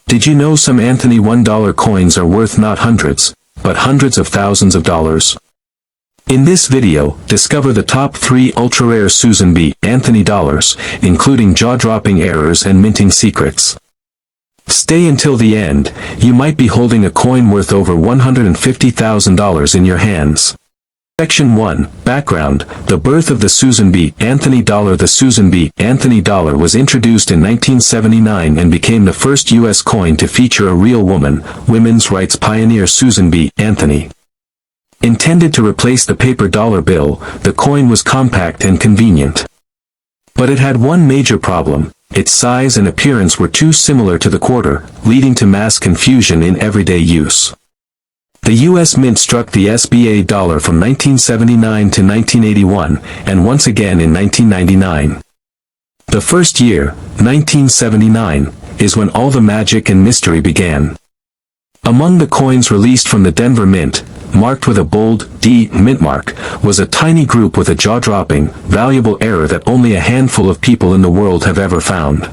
Did you know some Anthony $1 coins are worth not hundreds, but hundreds of thousands of dollars? In this video, discover the top 3 ultra-rare Susan B. Anthony dollars, including jaw-dropping errors and minting secrets. Stay until the end, you might be holding a coin worth over $150,000 in your hands. Section 1, Background, the birth of the Susan B. Anthony dollar. The Susan B. Anthony dollar was introduced in 1979 and became the first U.S. coin to feature a real woman, women's rights pioneer Susan B. Anthony. Intended to replace the paper dollar bill, the coin was compact and convenient. But it had one major problem: its size and appearance were too similar to the quarter, leading to mass confusion in everyday use. The U.S. Mint struck the SBA dollar from 1979 to 1981, and once again in 1999. The first year, 1979, is when all the magic and mystery began. Among the coins released from the Denver Mint, marked with a bold D mint mark, was a tiny group with a jaw-dropping, valuable error that only a handful of people in the world have ever found.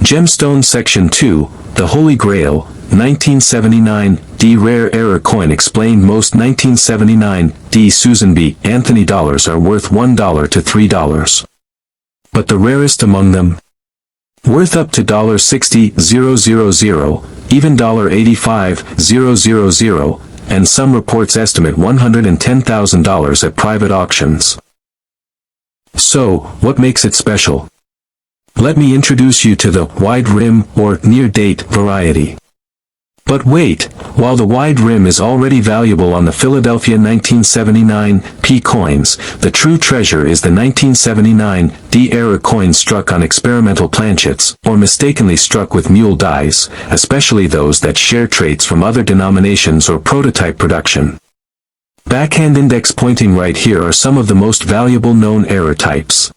Gemstone Section 2, The Holy Grail, 1979, D rare error coin explained. Most 1979, D Susan B. Anthony dollars are worth $1 to $3. But the rarest among them? Worth up to $60,000, even $85,000, and some reports estimate $110,000 at private auctions. So, what makes it special? Let me introduce you to the wide rim or near date variety. But wait, while the wide rim is already valuable on the Philadelphia 1979 P coins, the true treasure is the 1979 D era coin struck on experimental planchets, or mistakenly struck with mule dies, especially those that share traits from other denominations or prototype production. Backhand index pointing right here are some of the most valuable known error types.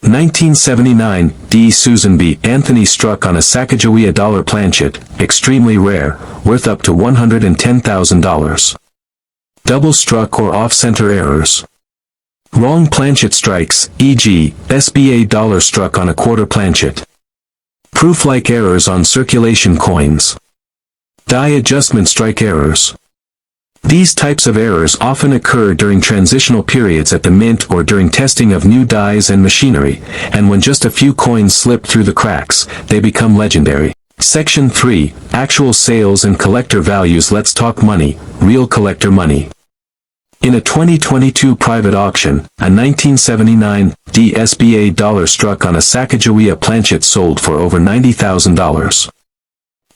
1979, D Susan B. Anthony struck on a Sacagawea dollar planchet, extremely rare, worth up to $110,000. Double struck or off-center errors. Wrong planchet strikes, e.g., SBA dollar struck on a quarter planchet. Proof-like errors on circulation coins. Die adjustment strike errors. These types of errors often occur during transitional periods at the mint or during testing of new dies and machinery, and when just a few coins slip through the cracks, they become legendary. Section 3, Actual Sales and Collector Values. Let's talk money, real collector money. In a 2022 private auction, a 1979 D SBA dollar struck on a Sacagawea planchet sold for over $90,000.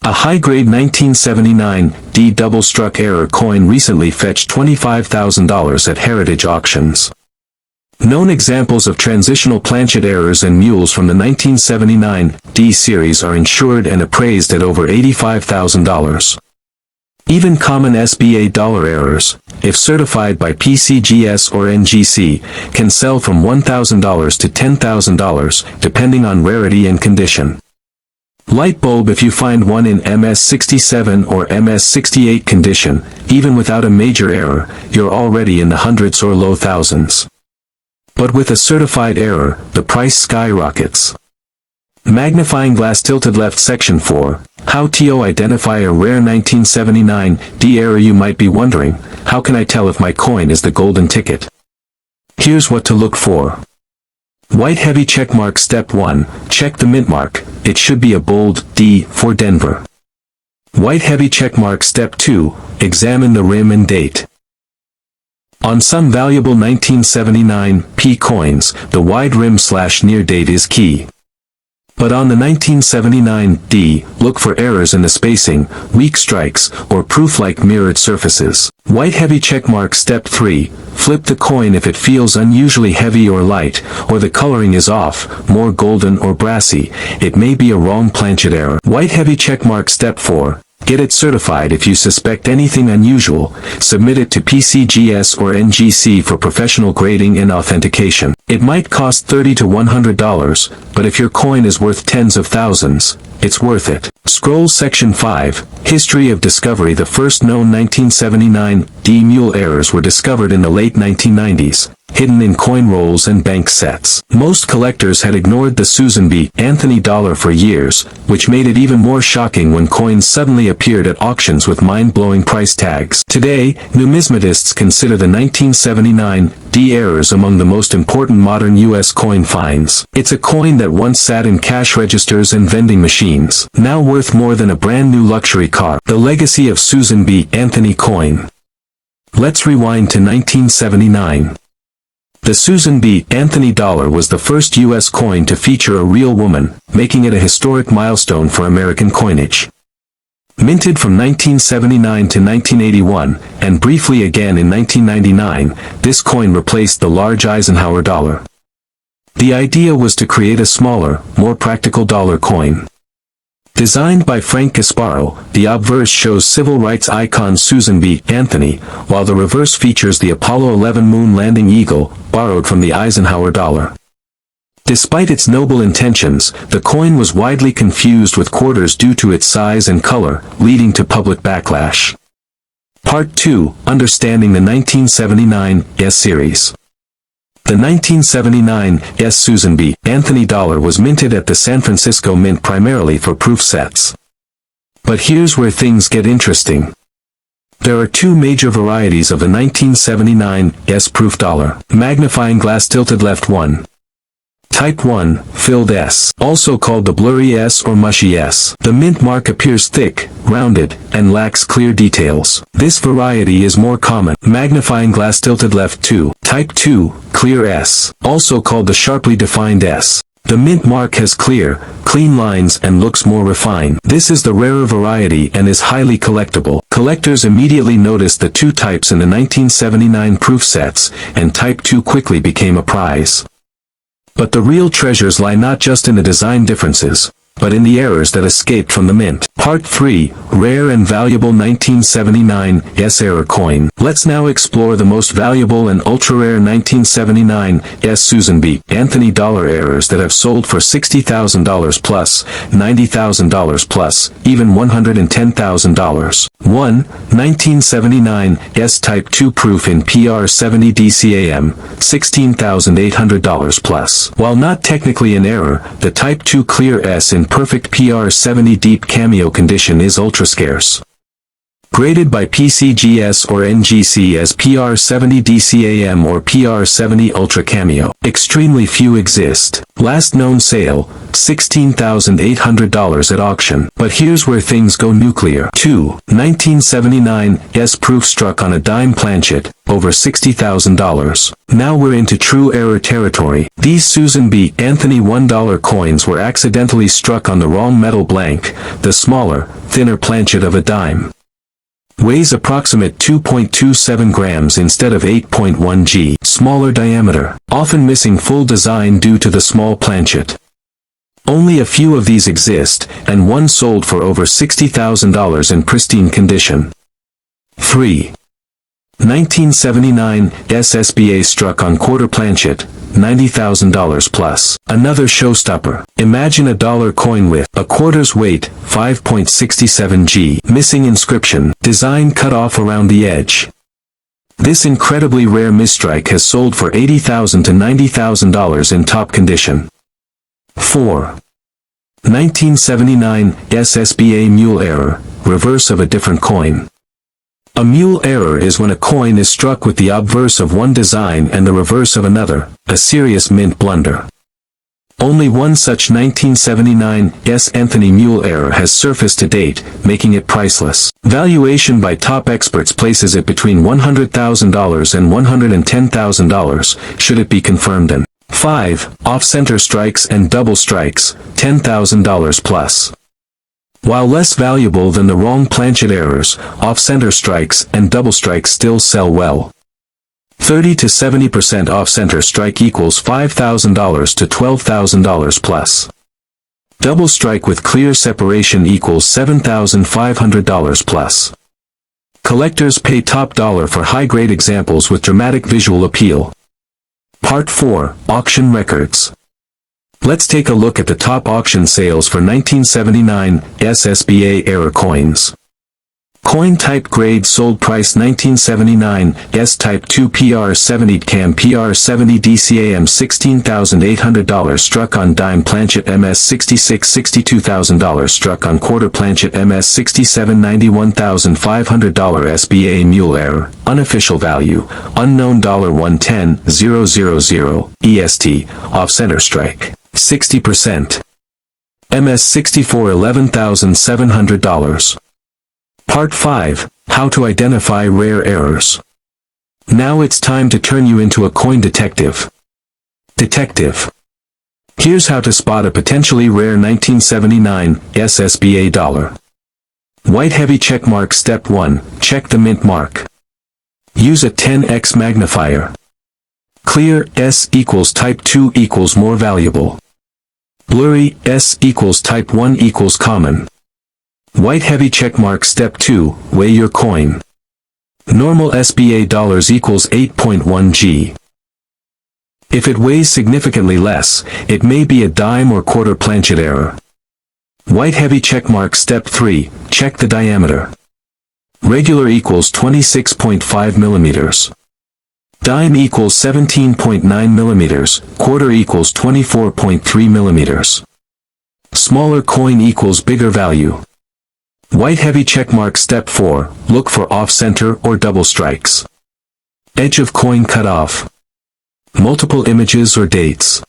A high-grade 1979 D double-struck error coin recently fetched $25,000 at heritage auctions. Known examples of transitional planchet errors and mules from the 1979 D series are insured and appraised at over $85,000. Even common SBA dollar errors, if certified by PCGS or NGC, can sell from $1,000 to $10,000, depending on rarity and condition. Light bulb. If you find one in MS67 or MS68 condition, even without a major error, you're already in the hundreds or low thousands. But with a certified error, the price skyrockets. Magnifying glass tilted left. Section 4, How to identify a rare 1979 D error. You might be wondering, how can I tell if my coin is the golden ticket? Here's what to look for. White heavy checkmark. Step 1, check the mint mark. It should be a bold D for Denver. White heavy checkmark. Step 2, examine the rim and date. On some valuable 1979 P coins, the wide rim / near date is key. But on the 1979 D, look for errors in the spacing, weak strikes, or proof-like mirrored surfaces. White heavy checkmark. Step 3, flip the coin if it feels unusually heavy or light, or the coloring is off, more golden or brassy. It may be a wrong planchet error. White heavy checkmark. Step 4, get it certified. If you suspect anything unusual, submit it to PCGS or NGC for professional grading and authentication. It might cost $30 to $100, but if your coin is worth tens of thousands, it's worth it. Scrolls Section 5, History of Discovery. The first known 1979 D mule errors were discovered in the late 1990s, hidden in coin rolls and bank sets. Most collectors had ignored the Susan B. Anthony dollar for years, which made it even more shocking when coins suddenly appeared at auctions with mind-blowing price tags. Today, numismatists consider the 1979 D errors among the most important modern U.S. coin finds. It's a coin that once sat in cash registers and vending machines, now worth more than a brand new luxury car. The legacy of Susan B. Anthony coin. Let's rewind to 1979. The Susan B. Anthony dollar was the first U.S. coin to feature a real woman, making it a historic milestone for American coinage. Minted from 1979 to 1981, and briefly again in 1999, this coin replaced the large Eisenhower dollar. The idea was to create a smaller, more practical dollar coin. Designed by Frank Gasparo, the obverse shows civil rights icon Susan B. Anthony, while the reverse features the Apollo 11 moon landing eagle, borrowed from the Eisenhower dollar. Despite its noble intentions, the coin was widely confused with quarters due to its size and color, leading to public backlash. Part 2, Understanding the 1979 S Series. The 1979 S Susan B. Anthony dollar was minted at the San Francisco Mint primarily for proof sets. But here's where things get interesting. There are two major varieties of the 1979 S proof dollar. Magnifying glass tilted left 1. Type 1, filled S, also called the blurry S or mushy S. The mint mark appears thick, rounded, and lacks clear details. This variety is more common. Magnifying glass tilted left 2. Type 2, clear S, also called the sharply defined S. The mint mark has clear, clean lines and looks more refined. This is the rarer variety and is highly collectible. Collectors immediately noticed the two types in the 1979 proof sets, and Type 2 quickly became a prize. But the real treasures lie not just in the design differences, but in the errors that escaped from the mint. Part 3, Rare and Valuable 1979 S Error Coin. Let's now explore the most valuable and ultra-rare 1979 S Susan B. Anthony dollar errors that have sold for $60,000 plus, $90,000 plus, even $110,000. 1. 1979 S Type 2 Proof in PR70 DCAM, $16,800 plus. While not technically an error, the Type 2 Clear S in perfect PR70 deep cameo condition is ultra scarce. Graded by PCGS or NGC as PR70 DCAM or PR70 Ultra Cameo. Extremely few exist. Last known sale, $16,800 at auction. But here's where things go nuclear. 2. 1979 S Proof struck on a dime planchet, over $60,000. Now we're into true error territory. These Susan B. Anthony $1 coins were accidentally struck on the wrong metal blank, the smaller, thinner planchet of a dime. Weighs approximate 2.27 grams instead of 8.1 g. Smaller diameter, often missing full design due to the small planchet. Only a few of these exist, and one sold for over $60,000 in pristine condition. 3. 1979 SSBA struck on quarter planchet, $90,000 plus. Another showstopper. Imagine a dollar coin with a quarter's weight, 5.67 g. Missing inscription. Design cut off around the edge. This incredibly rare misstrike has sold for $80,000 to $90,000 in top condition. 4. 1979 SSBA Mule Error, reverse of a different coin. A mule error is when a coin is struck with the obverse of one design and the reverse of another, a serious mint blunder. Only one such 1979 S. Anthony mule error has surfaced to date, making it priceless. Valuation by top experts places it between $100,000 and $110,000, should it be confirmed. And 5. Off-center strikes and double strikes, $10,000 plus. While less valuable than the wrong planchet errors, off-center strikes and double strikes still sell well. 30 to 70% off-center strike equals $5,000 to $12,000 plus. Double strike with clear separation equals $7,500 plus. Collectors pay top dollar for high-grade examples with dramatic visual appeal. Part 4, Auction Records. Let's take a look at the top auction sales for 1979 SSBA error coins. Coin type grade sold price 1979 S type 2 PR70 CAM PR70 DCAM $16,800 struck on dime planchet MS66 $62,000 struck on quarter planchet MS67 $91,500 SBA mule error unofficial value unknown $110,000 EST off center strike 60% MS64 $11,700. Part 5, How to Identify Rare Errors. Now it's time to turn you into a coin detective. Here's how to spot a potentially rare 1979 SSBA dollar. White heavy checkmark. Step 1, check the mint mark. Use a 10x magnifier. Clear S equals type 2 equals more valuable. Blurry S equals type 1 equals common. White heavy checkmark. Step 2, weigh your coin. Normal SBA dollars equals 8.1 g. If it weighs significantly less, it may be a dime or quarter planchet error. White heavy checkmark. Step 3, check the diameter. Regular equals 26.5 millimeters. Dime equals 17.9 millimeters, quarter equals 24.3 millimeters. Smaller coin equals bigger value. White heavy checkmark. Step 4, look for off-center or double strikes. Edge of coin cut off. Multiple images or dates.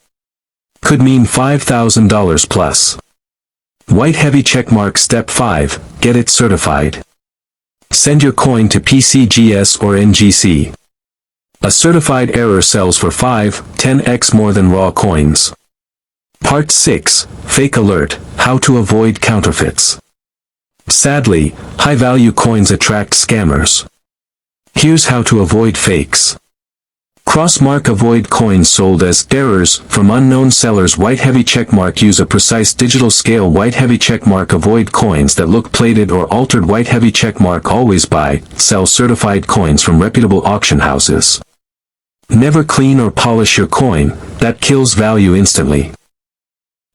Could mean $5,000 plus. White heavy checkmark. Step 5, get it certified. Send your coin to PCGS or NGC. A certified error sells for 5-10x more than raw coins. Part 6, Fake Alert, How to Avoid Counterfeits. Sadly, high-value coins attract scammers. Here's how to avoid fakes. Crossmark. Avoid coins sold as errors from unknown sellers. White heavy checkmark. Use a precise digital scale. White heavy checkmark. Avoid coins that look plated or altered. White heavy checkmark. Always buy, sell certified coins from reputable auction houses. Never clean or polish your coin, that kills value instantly.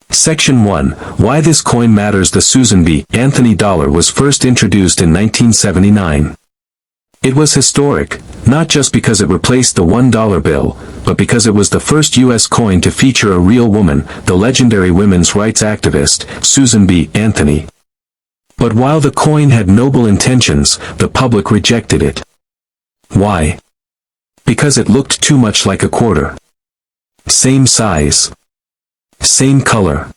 Section 1, Why this coin matters. The Susan B. Anthony dollar was first introduced in 1979. It was historic, not just because it replaced the $1 bill, but because it was the first U.S. coin to feature a real woman, the legendary women's rights activist, Susan B. Anthony. But while the coin had noble intentions, the public rejected it. Why? Because it looked too much like a quarter. Same size. Same color.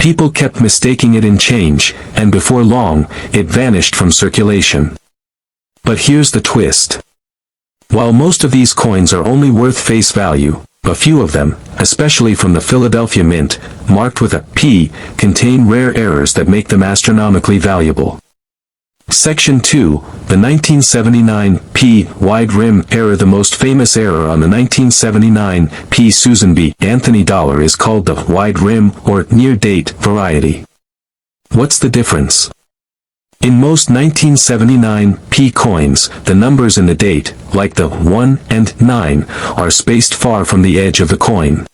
People kept mistaking it in change, and before long, it vanished from circulation. But here's the twist. While most of these coins are only worth face value, a few of them, especially from the Philadelphia Mint, marked with a P, contain rare errors that make them astronomically valuable. Section 2, the 1979 P wide rim error. The most famous error on the 1979 P Susan B. Anthony dollar is called the wide rim or near date variety. What's the difference? In most 1979 P coins, the numbers in the date, like the 1 and 9, are spaced far from the edge of the coin.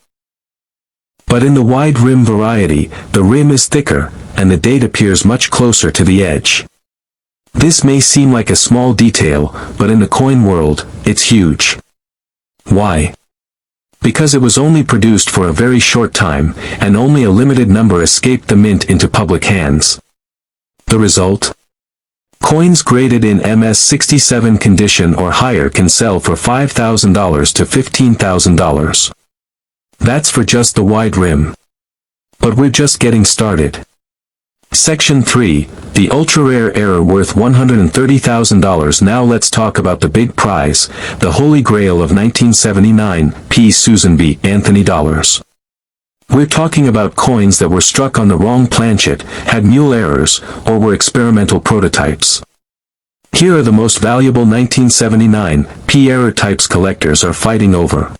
But in the wide rim variety, the rim is thicker, and the date appears much closer to the edge. This may seem like a small detail, but in the coin world, it's huge. Why? Because it was only produced for a very short time, and only a limited number escaped the mint into public hands. The result? Coins graded in MS67 condition or higher can sell for $5,000 to $15,000. That's for just the wide rim. But we're just getting started. Section 3, the ultra-rare error worth $130,000. Now let's talk about the big prize, the holy grail of 1979 P Susan B. Anthony dollars. We're talking about coins that were struck on the wrong planchet, had mule errors, or were experimental prototypes. Here are the most valuable 1979 P error types collectors are fighting over.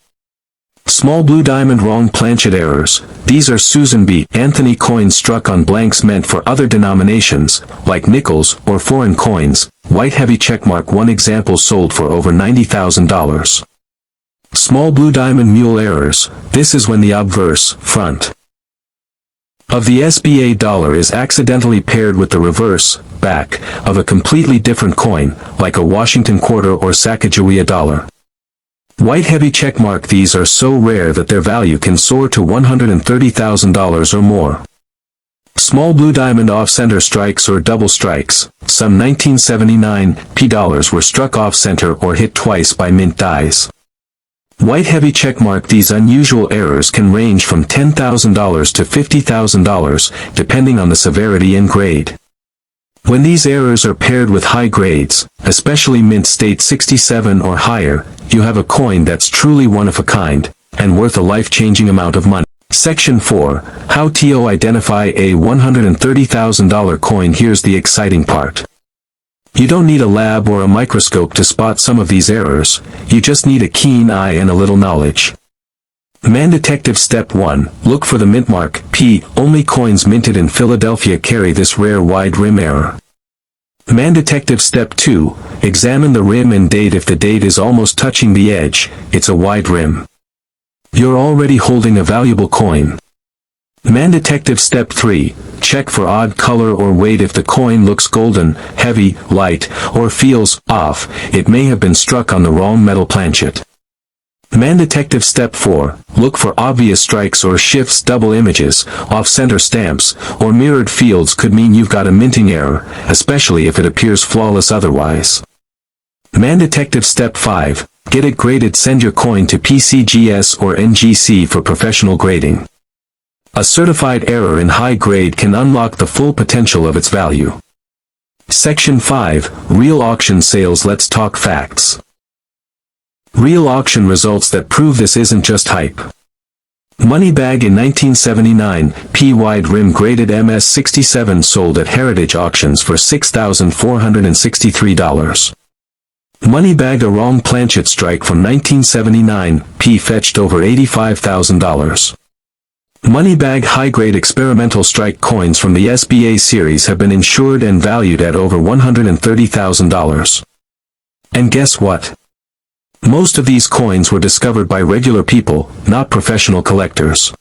Small blue diamond wrong planchet errors. These are Susan B. Anthony coins struck on blanks meant for other denominations, like nickels or foreign coins. White heavy checkmark. One example sold for over $90,000. Small blue diamond mule errors. This is when the obverse, front, of the SBA dollar is accidentally paired with the reverse, back, of a completely different coin, like a Washington quarter or Sacagawea dollar. White heavy checkmark. These are so rare that their value can soar to $130,000 or more. Small blue diamond off-center strikes or double strikes. Some 1979 P dollars were struck off-center or hit twice by mint dies. White heavy checkmark. These unusual errors can range from $10,000 to $50,000, depending on the severity and grade. When these errors are paired with high grades, especially mint state 67 or higher, you have a coin that's truly one of a kind, and worth a life-changing amount of money. Section 4. How to identify a $130,000 coin. Here's the exciting part. You don't need a lab or a microscope to spot some of these errors, you just need a keen eye and a little knowledge. Man Detective Step 1. Look for the mint mark, P. Only coins minted in Philadelphia carry this rare wide rim error. Man Detective Step 2. Examine the rim and date. If the date is almost touching the edge, it's a wide rim. You're already holding a valuable coin. Man Detective Step 3. Check for odd color or weight. If the coin looks golden, heavy, light, or feels off, it may have been struck on the wrong metal planchet. Man Detective Step 4. Look for obvious strikes or shifts. Double images, off-center stamps, or mirrored fields could mean you've got a minting error, especially if it appears flawless otherwise. Man Detective Step 5. Get it graded. Send your coin to PCGS or NGC for professional grading. A certified error in high grade can unlock the full potential of its value. Section 5. Real auction sales. Let's talk facts. Real auction results that prove this isn't just hype. Moneybag in 1979, P wide rim graded MS67 sold at Heritage Auctions for $6,463. Moneybag a wrong planchet strike from 1979, P fetched over $85,000. Moneybag high-grade experimental strike coins from the SBA series have been insured and valued at over $130,000. And guess what? Most of these coins were discovered by regular people, not professional collectors.